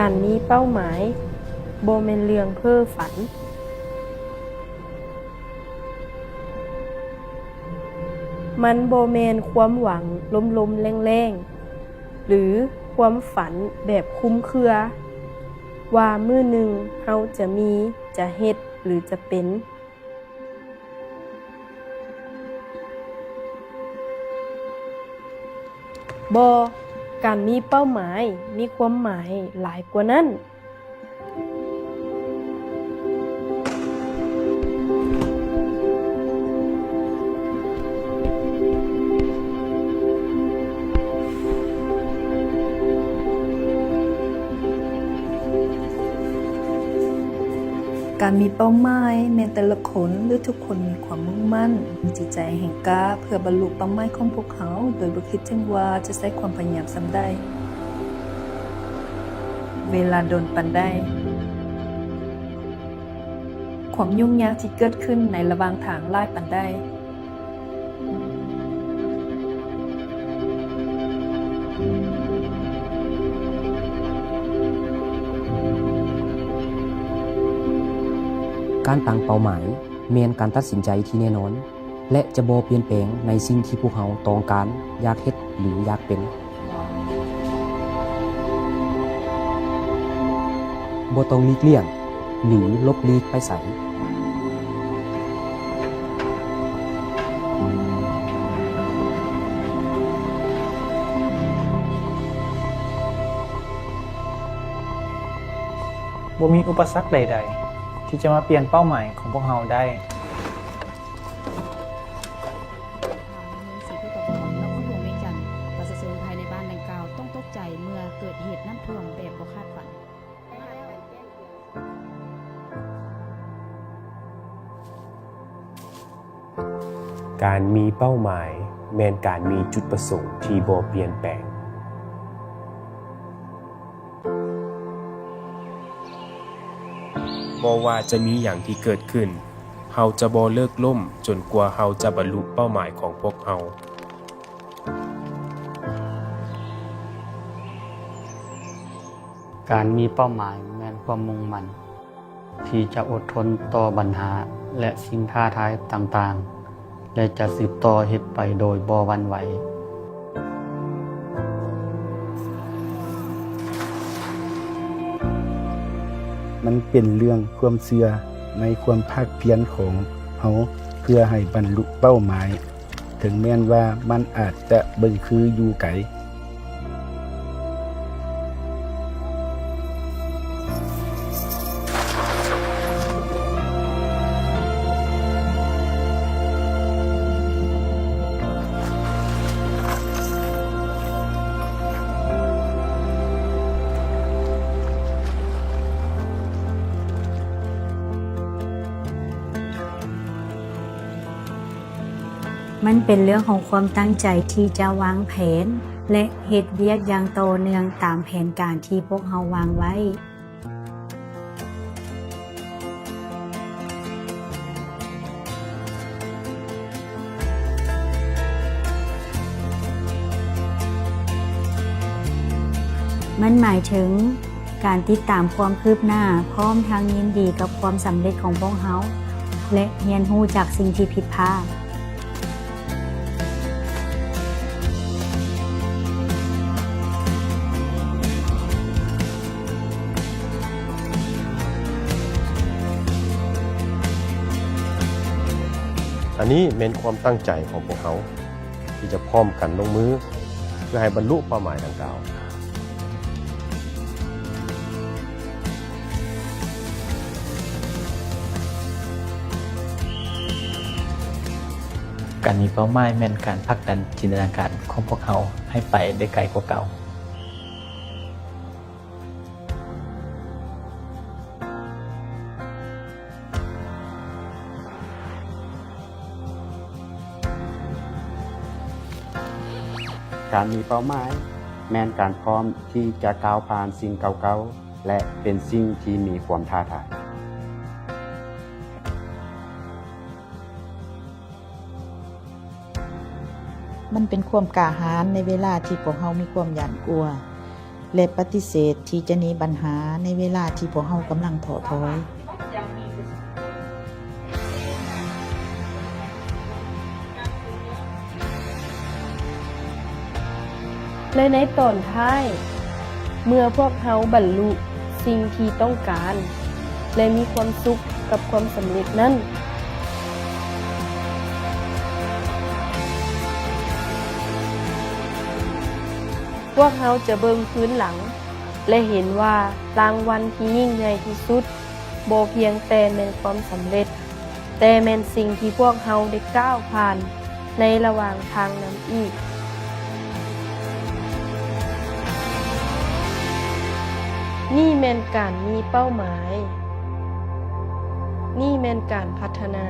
การมีเป้าหมายบ่แม่นเรื่องเพ้อฝันมันบ่แม่นความหวังล้มๆแรงๆหรือความฝันแบบคลุมเครือว่ามื้อหนึ่งเราจะมีจะเฮ็ดหรือจะเป็นบ่การมีเป้าหมายมีความหมายหลายกว่านั้นการมีเป้าหมายแม้แต่ละคนหรือทุกคนมีความมุ่งมั่นมีจิตใจแห่งกล้าเพื่อบรรลุเป้าหมายของพวกเขาโดยบ่คิดถึงว่าจะใช้ความพยายามส่ำใดเวลาโดนปันได้ความยุ่งยากที่เกิดขึ้นในระหว่างทางหลายปันได้การตั้งเป้าหมายแม่นการตัดสินใจที่แน่นอนและจะบ่เปลี่ยนแปลงในสิ่งที่พวกเราต้องการอยากเฮ็ดหรืออยากเป็นบ่ต้องหลีกเลี่ยงหรือลบลีกไปไสบ่มีอุปสรรคใดๆที่จะมาเปลี่ยนเป้าหมายของพวกเราได้เมืองศรีพุทธบนนครหลวงเวียงจันทร์ประชาชนภายในบ้านดังกล่าวต้องตกใจเมื่อเกิดเหตุน้ำท่วมแบบบ่คาดฝันการมีเป้าหมายแม่นการมีจุดประสงค์ที่บ่เปลี่ยนแปลงบ่ว่าจะมีอย่างที่เกิดขึ้นเฮาจะบ่เลิกล้มจนกว่าเฮาจะบรรลุเป้าหมายของพวกเฮาการมีเป้าหมายแม่นความมุ่งมั่นที่จะอดทนต่อปัญหาและสิ่งท้าทายต่างๆและจะสืบต่อเฮ็ดไปโดยบ่หวั่นไหวมันเป็นเรื่องความเชื่อในความภาคเพียรของเฮาเพื่อให้บรรลุเป้าหมายถึงแม้นว่ามันอาจจะเบิ่งคืออยู่ไกลมันเป็นเรื่องของความตั้งใจที่จะวางแผนและเฮ็ดเวียกอย่างต่อเนื่องตามแผนการที่พวกเราวางไว้มันหมายถึงการติดตามความคืบหน้าพร้อมทั้งยินดีกับความสำเร็จของพวกเราและเรียนรู้จากสิ่งที่ผิดพลาดอันนี้เป็นความตั้งใจของพวกเขาที่จะพร้อมกันลงมือเพื่อให้บรรลุเป้าหมายดังกล่าวการมีเป้าหมายแม่นการผลักดันจินตนาการของพวกเราให้ไปได้ไกลกว่าเก่าการมีเป้าหมายแม่นการพร้อมที่จะก้าวผ่านสิ่งเก่าๆและเป็นสิ่งที่มีความท้าทาย มันเป็นความกล้าหาญในเวลาที่พวกเรามีความหวาดกลัว และปฏิเสธที่จะหนีปัญหาในเวลาที่พวกเรากำลังท้อถอย และในตอนท้าย เมื่อพวกเขาบรรลุสิ่งที่ต้องการ และมีความสุขกับความสำเร็จนั้นพวกเขาจะเบิ่งพื้นหลัง และเห็นว่ารางวัลที่ยิ่งใหญ่ที่สุดบ่เพียงแต่แม่นความสำเร็จ แต่แม่นสิ่งที่พวกเขาได้ก้าวผ่านในระหว่างทางนั้นอีก นี่แม่นการมีเป้าหมาย นี่แม่นการพัฒนา